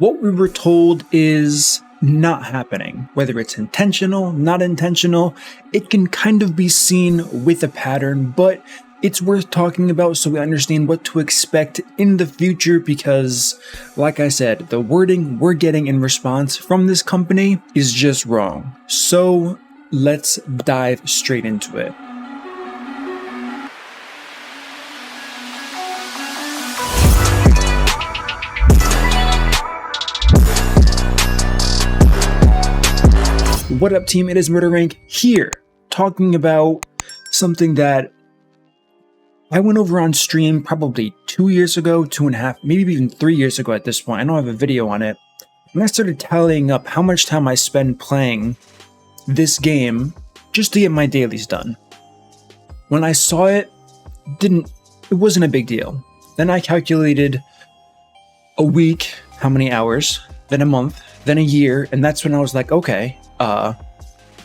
what we were told is not happening. Whether it's intentional, not intentional, it can kind of be seen with a pattern, but it's worth talking about so we understand what to expect in the future because, like I said, the wording we're getting in response from this company is just wrong. So let's dive straight into it. What up, team? It is MurderInc here, talking about something that I went over on stream probably 2 years ago, 2.5, maybe even 3 years ago at this point. I know I have a video on it. And I started tallying up how much time I spend playing this game just to get my dailies done. When I saw it, it wasn't a big deal. Then I calculated a week, how many hours, then a month, then a year, and that's when I was like, okay,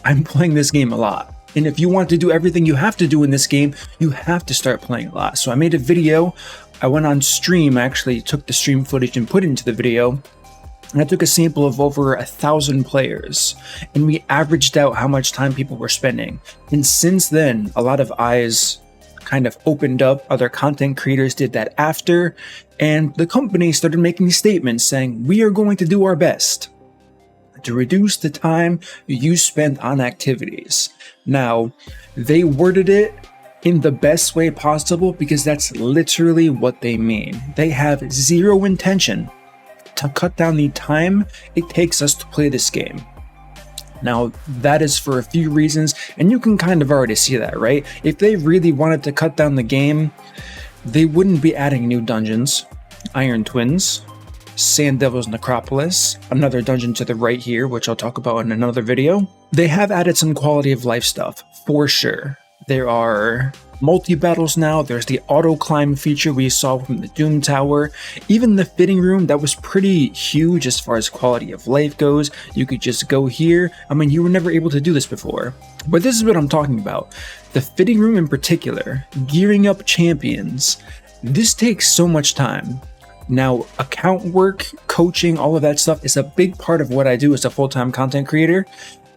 I'm playing this game a lot. And if you want to do everything you have to do in this game, you have to start playing a lot. So I made a video, I went on stream, I actually took the stream footage and put it into the video, and I took a sample of over 1,000 players, and we averaged out how much time people were spending. And since then, a lot of eyes kind of opened up, other content creators did that after, and the company started making statements saying, we are going to do our best to reduce the time you spend on activities. Now, they worded it in the best way possible because that's literally what they mean. They have zero intention to cut down the time it takes us to play this game. Now, that is for a few reasons, and you can kind of already see that, right? If they really wanted to cut down the game, they wouldn't be adding new dungeons, Iron Twins, Sand Devil's Necropolis, another dungeon to the right here, which I'll talk about in another video. They have added some quality of life stuff, for sure. There are multi-battles now, there's the auto-climb feature we saw from the Doom Tower, even the fitting room that was pretty huge as far as quality of life goes. You could just go here. I mean, you were never able to do this before. But this is what I'm talking about. The fitting room in particular, gearing up champions, this takes so much time. Now, account work, coaching, all of that stuff is a big part of what I do as a full-time content creator.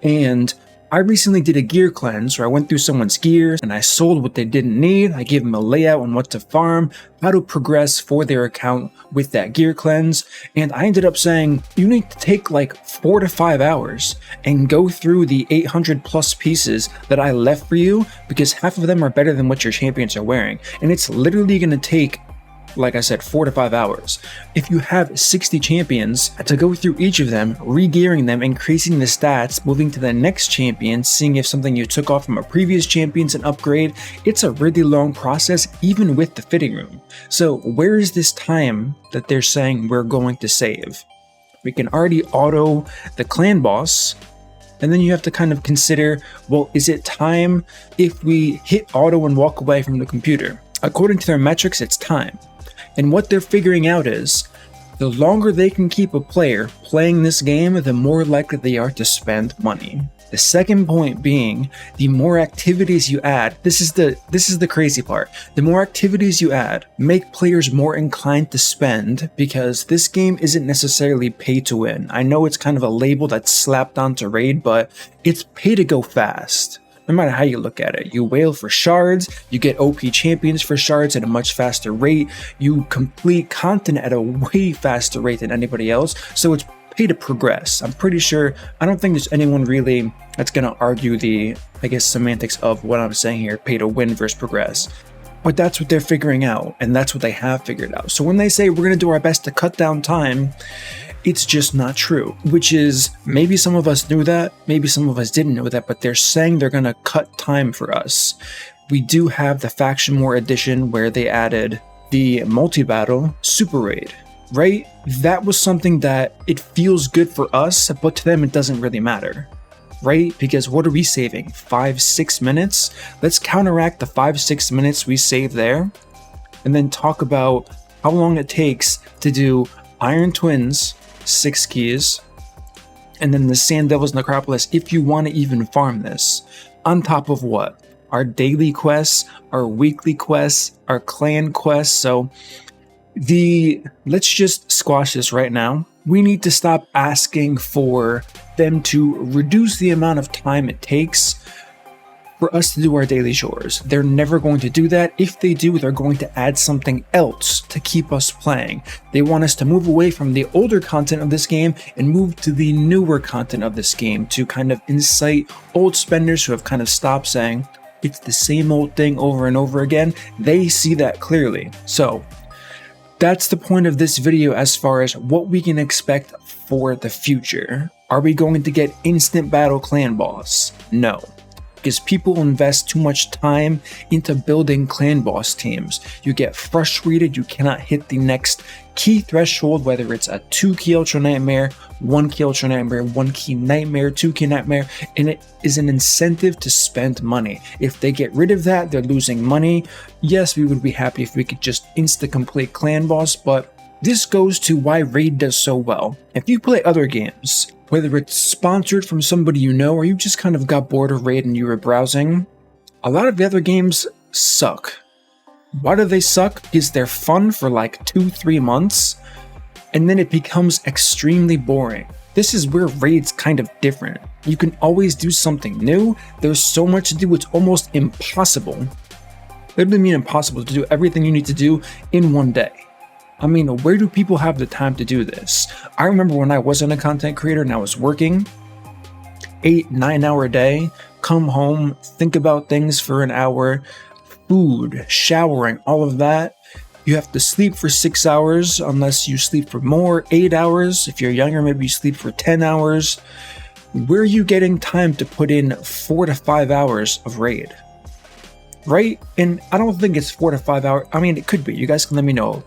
And I recently did a gear cleanse where I went through someone's gear and I sold what they didn't need. I gave them a layout on what to farm, how to progress for their account with that gear cleanse. And I ended up saying, you need to take like 4 to 5 hours and go through the 800 plus pieces that I left for you because half of them are better than what your champions are wearing. And it's literally going to take, like I said, 4 to 5 hours. If you have 60 champions, to go through each of them, re-gearing them, increasing the stats, moving to the next champion, seeing if something you took off from a previous champion's an upgrade, it's a really long process even with the fitting room. So where is this time that they're saying we're going to save? We can already auto the clan boss, and then you have to kind of consider, well, is it time if we hit auto and walk away from the computer? According to their metrics, it's time. And what they're figuring out is, the longer they can keep a player playing this game, the more likely they are to spend money. The second point being, the more activities you add, this is the crazy part. The more activities you add, make players more inclined to spend because this game isn't necessarily pay to win. I know it's kind of a label that's slapped onto Raid, but it's pay to go fast. No matter how you look at it, you whale for shards, you get OP champions for shards at a much faster rate, you complete content at a way faster rate than anybody else, so it's pay to progress. I'm pretty sure, I don't think there's anyone really that's gonna argue the, I guess, semantics of what I'm saying here, pay to win versus progress. But that's what they're figuring out, and that's what they have figured out. So when they say we're gonna do our best to cut down time, it's just not true, which is, maybe some of us knew that, maybe some of us didn't know that, but they're saying they're gonna cut time for us. We do have the Faction War edition where they added the multi-battle super raid, right? That was something that it feels good for us, but to them it doesn't really matter, right? Because what are we saving? 5-6 minutes? Let's counteract the 5-6 minutes we save there, and then talk about how long it takes to do Iron Twins, 6 keys, and then the Sand Devil's Necropolis if you want to even farm this. On top of what? Our daily quests, our weekly quests, our clan quests. So let's just squash this right now. We need to stop asking for them to reduce the amount of time it takes for us to do our daily chores. They're never going to do that. If they do, they're going to add something else to keep us playing. They want us to move away from the older content of this game and move to the newer content of this game to kind of incite old spenders who have kind of stopped saying it's the same old thing over and over again. They see that clearly. So that's the point of this video as far as what we can expect for the future. Are we going to get instant battle clan boss? No. Because people invest too much time into building clan boss teams. You get frustrated, you cannot hit the next key threshold, whether it's a 2 key ultra nightmare, 1 key ultra nightmare, 1 key nightmare, 2 key nightmare, and it is an incentive to spend money. If they get rid of that, they're losing money. Yes, we would be happy if we could just insta-complete clan boss, but this goes to why Raid does so well. If you play other games, whether it's sponsored from somebody you know or you just kind of got bored of Raid and you were browsing, a lot of the other games suck. Why do they suck? Because they're fun for like 2-3 months and then it becomes extremely boring. This is where Raid's kind of different. You can always do something new. There's so much to do, it's almost impossible. Literally mean impossible to do everything you need to do in one day. I mean, where do people have the time to do this? I remember when I wasn't a content creator and I was working 8-9 hour day, come home, think about things for an hour, food, showering, all of that. You have to sleep for 6 hours unless you sleep for more, 8 hours. If you're younger, maybe you sleep for 10 hours. Where are you getting time to put in 4 to 5 hours of Raid? Right? And I don't think it's 4 to 5 hours. I mean, it could be. You guys can let me know.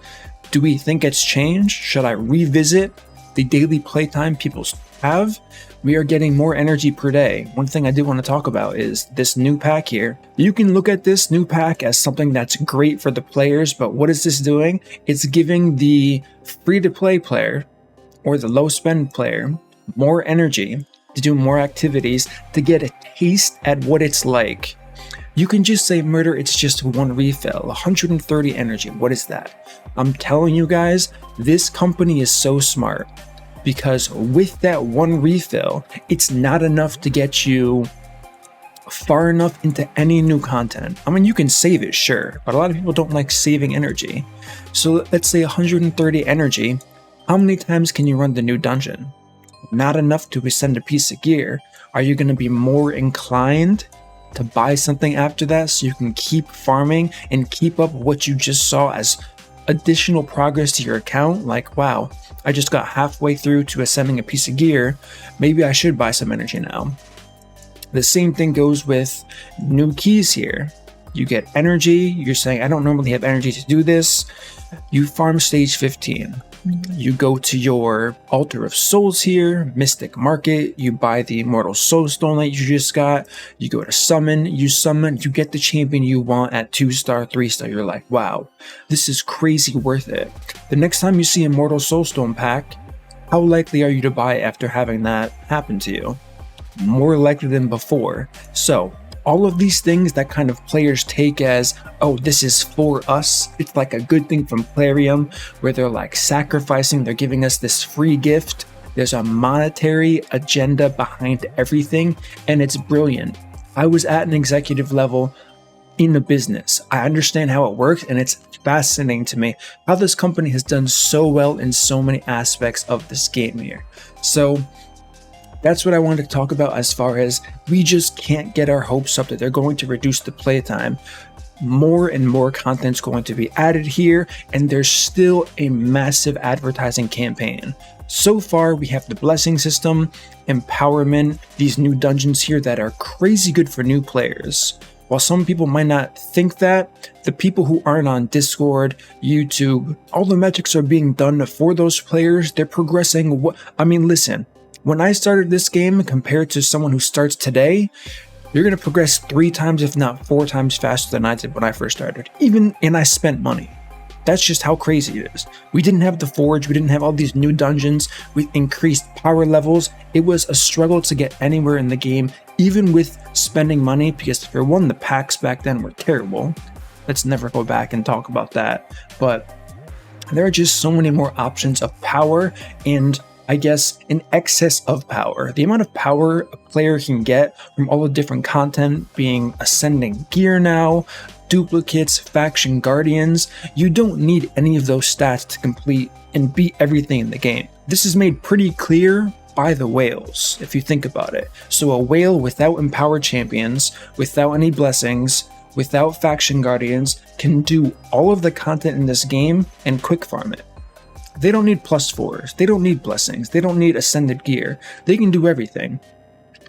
Do we think it's changed? Should I revisit the daily playtime people have? We are getting more energy per day. One thing I do want to talk about is this new pack here. You can look at this new pack as something that's great for the players, but what is this doing? It's giving the free-to-play player or the low-spend player more energy to do more activities to get a taste at what it's like. You can just say murder, it's just 1 refill, 130 energy. What is that? I'm telling you guys, this company is so smart because with that 1 refill, it's not enough to get you far enough into any new content. I mean, you can save it, sure, but a lot of people don't like saving energy. So let's say 130 energy. How many times can you run the new dungeon? Not enough to ascend a piece of gear. Are you going to be more inclined to buy something after that so you can keep farming and keep up what you just saw as additional progress to your account? Like, wow, I just got halfway through to ascending a piece of gear. Maybe I should buy some energy now. The same thing goes with new keys here. You get energy. You're saying, I don't normally have energy to do this. You farm stage 15. You go to your Altar of Souls here, Mystic Market, you buy the Immortal Soulstone that you just got, you go to summon, you get the champion you want at 2-star, 3-star, you're like, wow, this is crazy worth it. The next time you see Immortal Soulstone pack, how likely are you to buy it after having that happen to you? More likely than before. So, all of these things that kind of players take as, oh, this is for us. It's like a good thing from Plarium where they're like sacrificing, they're giving us this free gift. There's a monetary agenda behind everything, and it's brilliant. I was at an executive level in the business. I understand how it works, and it's fascinating to me how this company has done so well in so many aspects of this game here. So that's what I wanted to talk about as far as we just can't get our hopes up that they're going to reduce the playtime. More and more content's going to be added here, and there's still a massive advertising campaign. So far, we have the blessing system, empowerment, these new dungeons here that are crazy good for new players. While some people might not think that, the people who aren't on Discord, YouTube, all the metrics are being done for those players. They're progressing. I mean, listen. When I started this game compared to someone who starts today, you're going to progress 3 times, if not 4 times faster than I did when I first started. And I spent money. That's just how crazy it is. We didn't have the forge. We didn't have all these new dungeons. We increased power levels. It was a struggle to get anywhere in the game, even with spending money, because for one, the packs back then were terrible. Let's never go back and talk about that. But There are just so many more options of power and, I guess, an excess of power. The amount of power a player can get from all the different content being ascending gear now, duplicates, faction guardians, you don't need any of those stats to complete and beat everything in the game. This is made pretty clear by the whales, if you think about it. So a whale without empowered champions, without any blessings, without faction guardians, can do all of the content in this game and quick farm it. They don't need +4s, they don't need blessings, they don't need ascended gear, they can do everything.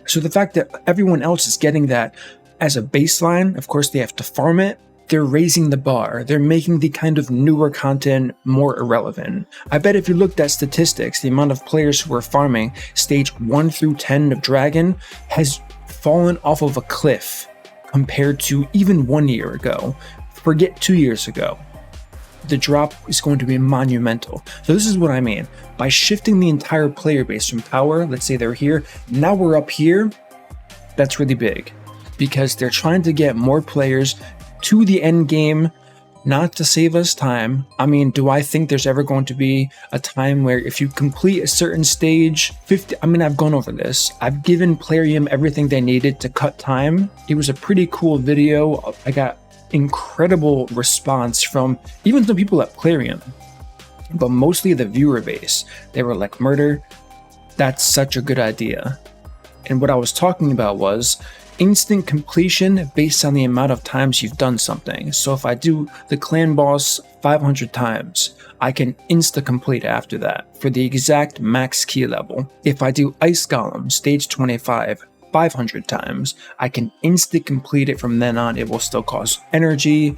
So the fact that everyone else is getting that as a baseline, of course they have to farm it, they're raising the bar, they're making the kind of newer content more irrelevant. I bet if you looked at statistics, the amount of players who are farming stage 1 through 10 of Dragon has fallen off of a cliff compared to even 1 year ago. Forget 2 years ago. The drop is going to be monumental. So this is what I mean. By shifting the entire player base from power, let's say they're here, now we're up here, that's really big. Because they're trying to get more players to the end game, not to save us time. I mean, do I think there's ever going to be a time where if you complete a certain stage, I've gone over this. I've given Plarium everything they needed to cut time. It was a pretty cool video. I got incredible response from even some people at Plarium, but mostly the viewer base. They were like, Murder, that's such a good idea. And what I was talking about was instant completion based on the amount of times you've done something. So if I do the clan boss 500 times, I can insta-complete after that for the exact max key level. If I do Ice Golem stage 25 500 times, I can insta-complete it from then on. It will still cost energy.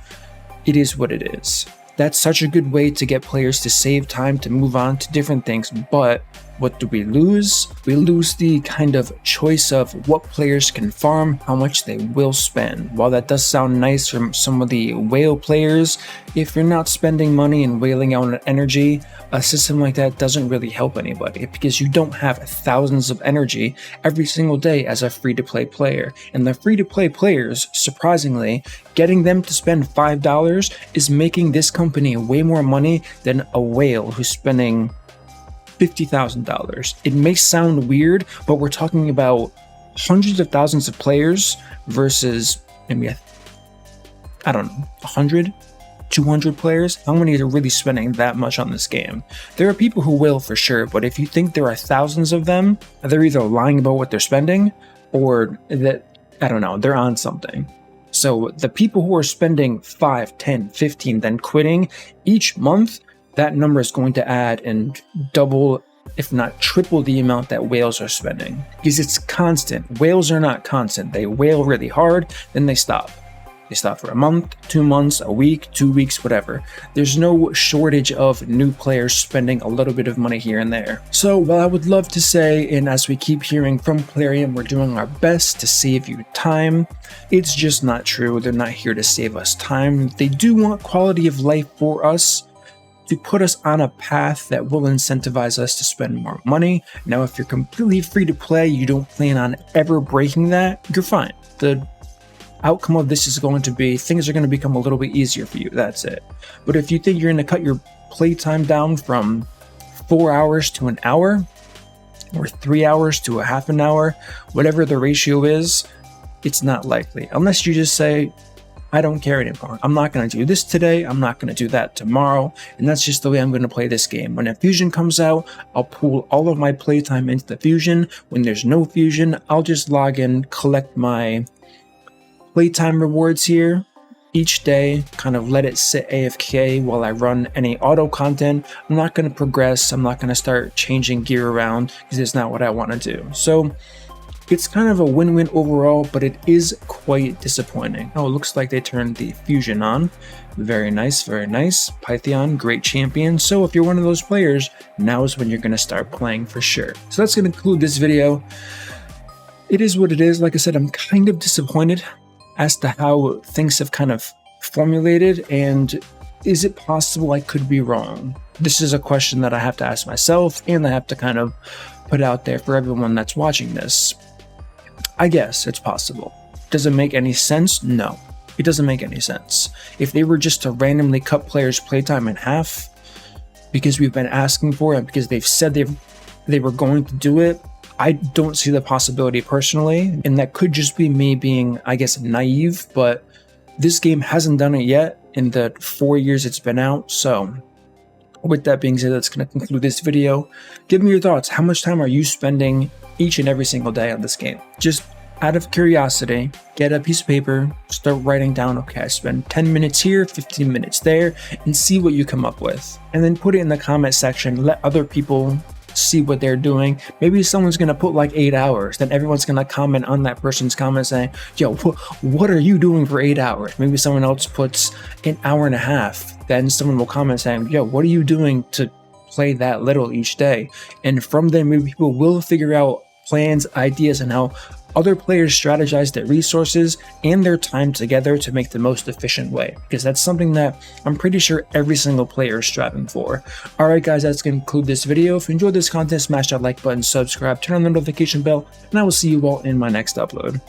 It is what it is. That's such a good way to get players to save time to move on to different things, but what do we lose? We lose the kind of choice of what players can farm, how much they will spend. While that does sound nice from some of the whale players, if you're not spending money and whaling out on energy, a system like that doesn't really help anybody because you don't have thousands of energy every single day as a free-to-play player. And the free-to-play players, surprisingly, getting them to spend $5 is making this company way more money than a whale who's spending $50,000. It may sound weird, but we're talking about hundreds of thousands of players versus maybe, 100, 200 players. How many are really spending that much on this game? There are people who will for sure, but if you think there are thousands of them, they're either lying about what they're spending or that, they're on something. So the people who are spending 5, 10, 15, then quitting each month, that number is going to add and double, if not triple the amount that whales are spending. Because it's constant. Whales are not constant. They whale really hard, then they stop. They stop for a month, 2 months, a week, 2 weeks, whatever. There's no shortage of new players spending a little bit of money here and there. So while I would love to say, and as we keep hearing from Plarium, we're doing our best to save you time, it's just not true. They're not here to save us time. They do want quality of life for us, to put us on a path that will incentivize us to spend more money. Now, if you're completely free to play, you don't plan on ever breaking that, you're fine. The outcome of this is going to be things are going to become a little bit easier for you. That's it. But if you think you're going to cut your playtime down from 4 hours to an hour, or 3 hours to a half an hour, whatever the ratio is, it's not likely. Unless you just say, I don't care anymore. I'm not going to do this today. I'm not going to do that tomorrow. And that's just the way I'm going to play this game. When a fusion comes out, I'll pool all of my playtime into the fusion. When there's no fusion, I'll just log in, collect my playtime rewards here each day, kind of let it sit AFK while I run any auto content. I'm not going to progress. I'm not going to start changing gear around because it's not what I want to do. So it's kind of a win-win overall, but it is quite disappointing. Oh, it looks like they turned the fusion on. Very nice, very nice. Python, great champion. So if you're one of those players, now is when you're going to start playing for sure. So that's going to conclude this video. It is what it is. Like I said, I'm kind of disappointed as to how things have kind of formulated, and is it possible I could be wrong? This is a question that I have to ask myself, and I have to kind of put out there for everyone that's watching this. I guess it's possible. Does it make any sense? No, it doesn't make any sense. If they were just to randomly cut players' playtime in half, because we've been asking for it, because they've said they were going to do it. I don't see the possibility personally, and that could just be me being, I guess, naive, but this game hasn't done it yet in the 4 years it's been out. So with that being said, that's going to conclude this video. Give me your thoughts. How much time are you spending each and every single day on this game? Just out of curiosity, get a piece of paper, start writing down, okay, I spend 10 minutes here, 15 minutes there, and see what you come up with. And then put it in the comment section, let other people see what they're doing. Maybe someone's gonna put like 8 hours, then everyone's gonna comment on that person's comment saying, yo, what are you doing for 8 hours? Maybe someone else puts an hour and a half, then someone will comment saying, yo, what are you doing to play that little each day? And from there, maybe people will figure out plans, ideas, and how other players strategize their resources and their time together to make the most efficient way, because that's something that I'm pretty sure every single player is striving for. Alright guys, that's going to conclude this video. If you enjoyed this content, smash that like button, subscribe, turn on the notification bell, and I will see you all in my next upload.